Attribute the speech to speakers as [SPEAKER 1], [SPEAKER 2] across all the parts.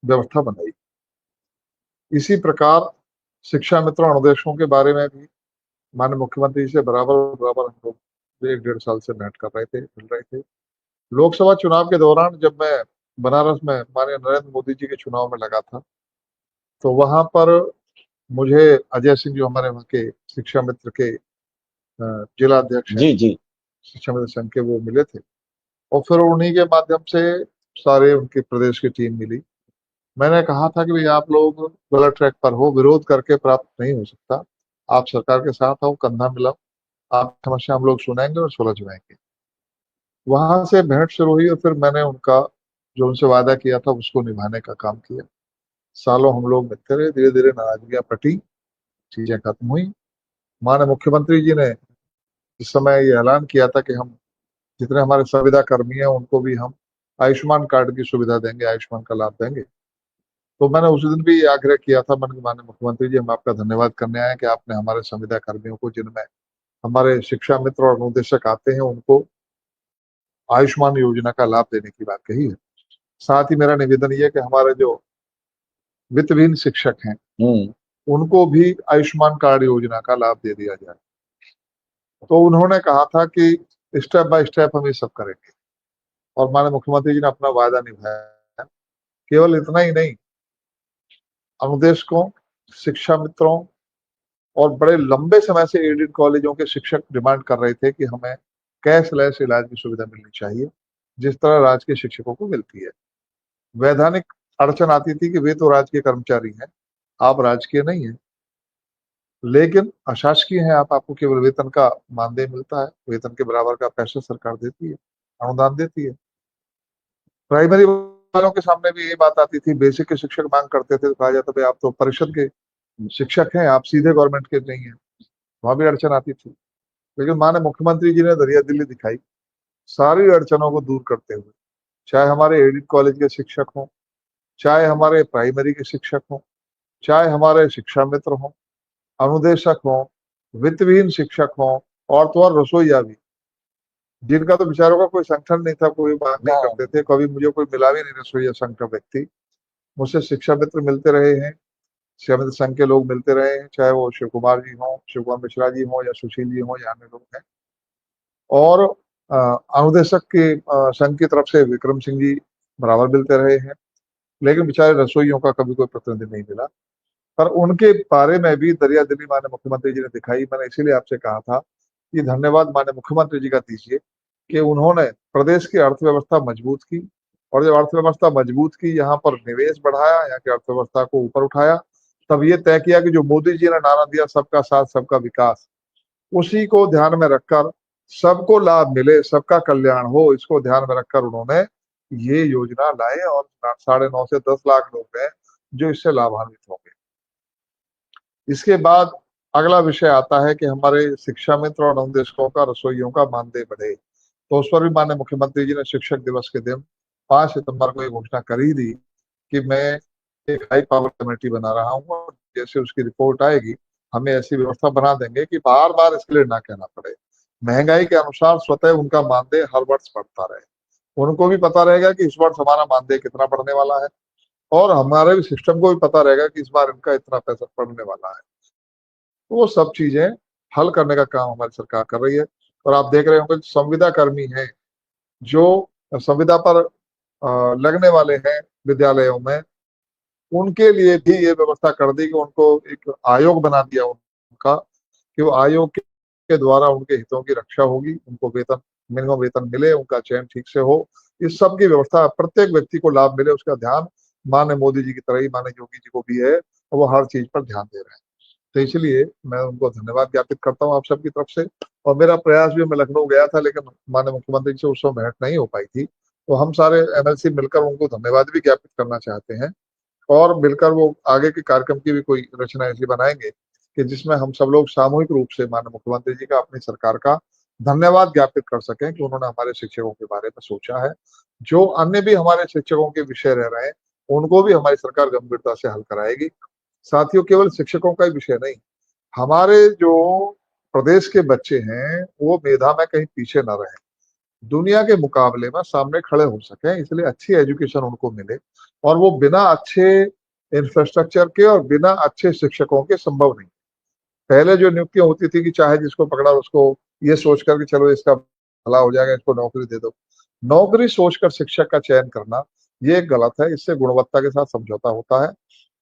[SPEAKER 1] व्यवस्था बनाई। इसी प्रकार शिक्षा मित्र अनुदेशों के बारे में भी माननीय मुख्यमंत्री जी से बराबर बराबर हम लोग 1 डेढ़ साल से भेंट कर रहे थे, मिल रहे थे। लोकसभा चुनाव के दौरान जब मैं बनारस में माननीय नरेंद्र मोदी जी के चुनाव में लगा था, तो वहां पर मुझे अजय सिंह जो हमारे वहाँ के शिक्षा मित्र के जिला अध्यक्ष हैं,
[SPEAKER 2] जी जी।
[SPEAKER 1] शिक्षा मित्र संघ के, वो मिले थे। और फिर उन्हीं के माध्यम से सारे उनके प्रदेश की टीम मिली। मैंने कहा था कि भाई आप लोग गलत ट्रैक पर हो, विरोध करके प्राप्त नहीं हो सकता। आप सरकार के साथ आओ, कंधा मिलाओ, आप समस्या हम लोग सुनेंगे और सुलझवाएंगे। वहां से भेंट शुरू हुई और फिर मैंने उनका जो उनसे वादा किया था उसको निभाने का काम किया। सालों हम लोग मिलते रहे, धीरे धीरे नाराजगियां पटी, चीजें खत्म हुई। माननीय मुख्यमंत्री जी ने इस समय ये ऐलान किया था कि हम जितने हमारे संविदा कर्मी हैं उनको भी हम आयुष्मान कार्ड की सुविधा देंगे, आयुष्मान का लाभ देंगे। तो मैंने उस दिन भी आग्रह किया था, मैंने माननीय मुख्यमंत्री जी हम आपका धन्यवाद करने आए कि आपने हमारे संविदा कर्मियों को, जिनमें हमारे शिक्षा मित्र और अनुदेशक आते हैं, उनको आयुष्मान योजना का लाभ देने की बात कही है। साथ ही मेरा निवेदन ये है कि हमारे जो वित्तहीन शिक्षक हैं उनको भी आयुष्मान कार्ड योजना का लाभ दे दिया जाए। तो उन्होंने कहा था कि स्टेप बाय स्टेप हम ये सब करेंगे, और माननीय मुख्यमंत्री जी ने अपना वादा निभाया। केवल इतना ही नहीं, अनुदेशकों, शिक्षा मित्रों और बड़े लंबे समय से एडेड कॉलेजों के शिक्षक डिमांड कर रहे थे कि हमें कैशलेस इलाज की सुविधा मिलनी चाहिए, जिस तरह राजकीय शिक्षकों को मिलती है। वैधानिक अड़चन आती थी कि वे तो राजकीय कर्मचारी हैं, आप राजकीय नहीं है, लेकिन अशासकीय हैं आप, आपको केवल वेतन का मानदेय मिलता है, वेतन के बराबर का पैसा सरकार देती है, अनुदान देती है। प्राइमरी वालों के सामने भी यही बात आती थी, बेसिक के शिक्षक मांग करते थे तो कहा जाता भाई आप तो परिषद के शिक्षक हैं, आप सीधे गवर्नमेंट के नहीं है। वहां भी अड़चन आती थी, लेकिन माननीय मुख्यमंत्री जी ने दरिया दिल्ली दिखाई, सारी अड़चनों को दूर करते हुए, चाहे हमारे एडिट कॉलेज के शिक्षक हों, चाहे हमारे प्राइमरी के शिक्षक हों, चाहे हमारे शिक्षा मित्र हों, अनुदेशक हों, वित्तविहीन शिक्षक हों, और तो और रसोईया भी, जिनका तो बेचारों का कोई संगठन नहीं था, कोई बात नहीं करते थे, कभी मुझे कोई मिला भी नहीं रसोईया संघ का व्यक्ति। मुझसे शिक्षा मित्र मिलते रहे हैं, शिक्षा मित्र संघ के लोग मिलते रहे हैं, चाहे वो शिव कुमार जी हों, शिव कुमार मिश्रा जी हों, या सुशील जी हों, या अन्य लोग हैं। और अनुदेशक के संघ की तरफ से विक्रम सिंह जी बराबर मिलते रहे हैं, लेकिन बेचारे रसोइयों का कभी कोई प्रतिनिधि नहीं मिला। पर उनके बारे में भी दरिया दिली माननीय मुख्यमंत्री जी ने दिखाई। मैंने इसीलिए आपसे कहा था कि धन्यवाद माननीय मुख्यमंत्री जी का दीजिए कि उन्होंने प्रदेश की अर्थव्यवस्था मजबूत की, और जब अर्थव्यवस्था मजबूत की, यहाँ पर निवेश बढ़ाया, यहाँ की अर्थव्यवस्था को ऊपर उठाया, तब ये तय किया कि जो मोदी जी ने नारा दिया, सबका साथ सबका विकास, उसी को ध्यान में रखकर, सबको लाभ मिले, सबका कल्याण हो, इसको ध्यान में रखकर उन्होंने ये योजना लाए, और 9.5 से 10 लाख लोग हैं जो इससे लाभान्वित होंगे। इसके बाद अगला विषय आता है कि हमारे शिक्षा मित्र और अनुदेशकों का, रसोइयों का मानदेय बढ़े। तो उस पर भी माननीय मुख्यमंत्री जी ने शिक्षक दिवस के दिन 5 सितंबर को ये घोषणा कर ही दी कि मैं एक हाई पावर कमेटी बना रहा हूँ, और जैसे उसकी रिपोर्ट आएगी, हमें ऐसी व्यवस्था बना देंगे कि बार बार इसके लिए ना कहना पड़े। महंगाई के अनुसार स्वतः उनका मानदेय हर वर्ष बढ़ता रहे, उनको भी पता रहेगा कि इस वर्ष हमारा मानदेय कितना बढ़ने वाला है, और हमारे सिस्टम को भी पता रहेगा कि इस बार इनका इतना पैसा पड़ने वाला है। तो वो सब चीजें हल करने का काम हमारी सरकार कर रही है। और आप देख रहे होंगे संविदा कर्मी हैं जो संविदा पर लगने वाले हैं विद्यालयों में, उनके लिए भी ये व्यवस्था कर दी कि उनको एक आयोग बना दिया उनका, कि वो आयोग के द्वारा उनके हितों की रक्षा होगी, उनको वेतन, मिनिमम वेतन मिले, उनका चयन ठीक से हो, इस सब की व्यवस्था, प्रत्येक व्यक्ति को लाभ मिले, उसका ध्यान माननीय मोदी जी की तरह ही माननीय योगी जी को भी है, और वो हर चीज पर ध्यान दे रहे हैं। तो इसलिए मैं उनको धन्यवाद ज्ञापित करता हूँ आप सबकी तरफ से। और मेरा प्रयास भी, मैं लखनऊ गया था लेकिन माननीय मुख्यमंत्री जी से उस समय भेंट नहीं हो पाई थी, तो हम सारे एमएलसी मिलकर उनको धन्यवाद भी ज्ञापित करना चाहते हैं, और मिलकर वो आगे के कार्यक्रम की भी कोई रचना ऐसी बनाएंगे कि जिसमें हम सब लोग सामूहिक रूप से माननीय मुख्यमंत्री जी का, अपनी सरकार का धन्यवाद ज्ञापित कर सकें कि उन्होंने हमारे शिक्षकों के बारे में सोचा है। जो अन्य भी हमारे शिक्षकों के विषय रह रहे हैं, उनको भी हमारी सरकार गंभीरता से हल कराएगी। साथियों, केवल शिक्षकों का ही विषय नहीं, हमारे जो प्रदेश के बच्चे हैं वो मेधा में कहीं पीछे न रहे। दुनिया के मुकाबले में सामने खड़े हो सके, इसलिए अच्छी एजुकेशन उनको मिले। और वो बिना अच्छे इंफ्रास्ट्रक्चर के और बिना अच्छे शिक्षकों के संभव नहीं। पहले जो नियुक्तियां होती थी कि चाहे जिसको पकड़ा उसको ये सोच कर कि चलो इसका भला हो जाएगा, इसको नौकरी दे दो, नौकरी सोचकर शिक्षक का चयन करना ये गलत है। इससे गुणवत्ता के साथ समझौता होता है।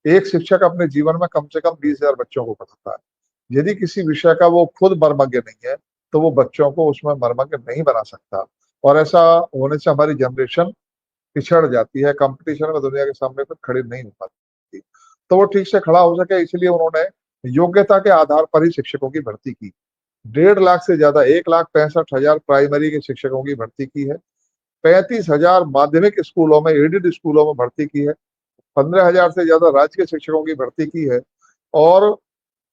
[SPEAKER 1] एक शिक्षक अपने जीवन में कम से कम 20,000 बच्चों को पढ़ाता है। यदि किसी विषय का वो खुद मर्मज्ञ नहीं है तो वो बच्चों को उसमें मर्मज्ञ नहीं बना सकता। और ऐसा होने से हमारी जनरेशन पिछड़ जाती है, कंपटीशन में दुनिया के सामने फिर खड़ी नहीं हो पाती। तो वो ठीक से खड़ा हो सके इसलिए उन्होंने योग्यता के आधार पर ही शिक्षकों की भर्ती की। 1.5 लाख से ज्यादा 1,65,000 प्राइमरी के शिक्षकों की भर्ती की है। 35,000 माध्यमिक स्कूलों में, एडेड स्कूलों में भर्ती की है। 15,000 से ज्यादा राज्य के शिक्षकों की भर्ती की है। और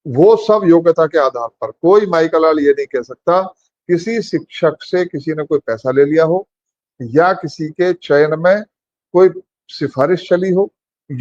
[SPEAKER 1] वो सब योग्यता के आधार पर। कोई माइका लाल ये नहीं कह सकता किसी शिक्षक से किसी ने कोई पैसा ले लिया हो या किसी के चयन में कोई सिफारिश चली हो